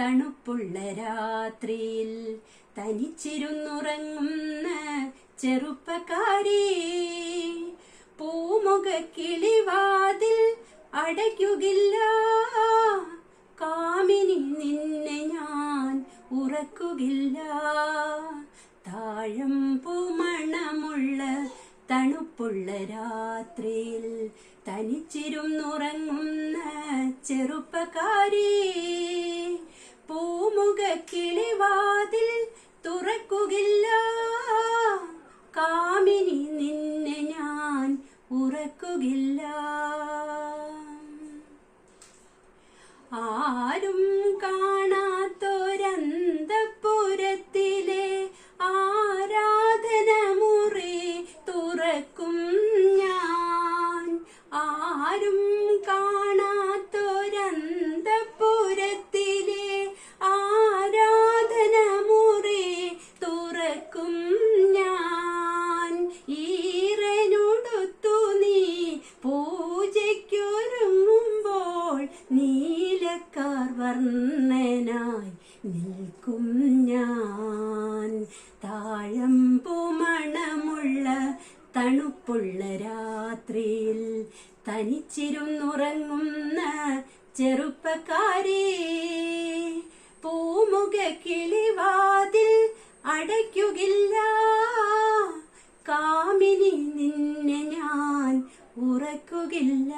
തണുപ്പുള്ള രാത്രിയിൽ തനിച്ചിരുന്നുറങ്ങുന്ന ചെറുപ്പക്കാരി, പൂമുഖ കിളിവാതിൽ അടയ്ക്കുകില്ല, കാമിനി നിന്നെ ഞാൻ ഉറക്കുകില്ല. താഴമ്പൂ മണമുള്ള തണുപ്പുള്ള രാത്രിയിൽ തനിച്ചിരുന്നുറങ്ങുന്ന ചെറുപ്പക്കാരി, പൂമുഖ കിളിവാതിൽ തുറക്കുകില്ല, കാമിനി നിന്നെ ഞാൻ ഉറക്കുകില്ല. ആരും കാണാത്തൊരന്തഃപുരത്തിലെ ആരാധനമുറി തുറക്കും ഞാൻ. ആരും കാണാത്തൊരന്തഃപുരത്തിലെ ആരാധനമുറി തുറക്കും ഞാൻ. ഈറനുടുത്തു നീ പൂജയ്ക്കൊരുങ്ങുമ്പോൾ നീലക്കാർവർണ്ണനായി നിൽക്കും ഞാൻ. താഴമ്പൂ മണമുള്ള തണുപ്പുള്ള രാത്രിയിൽ തനിച്ചിരുന്നുറങ്ങുന്ന ചെറുപ്പക്കാരി, പൂമുഖ കിളിവാതിൽ അടയ്ക്കുകില്ല, കാമിനി നിന്നെ ഞാൻ ഉറക്കുകില്ല.